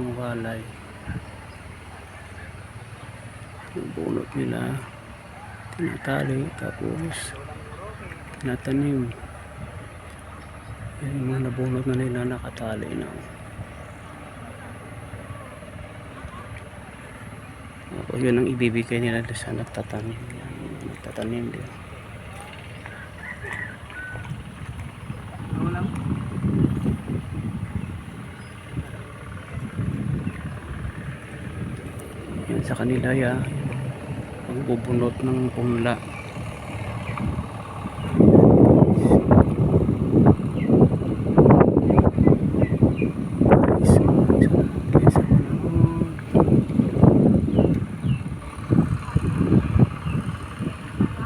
ng walay. Yung bunot nila tinatali tapos tinatanim. Yan yung mga nabunot na nila, nakatali na. Tapos yun ang ibibigay nila sa nagtatanim. Yan, nagtatanim din. Yan sa kanila yan, pagbubunot ng punla.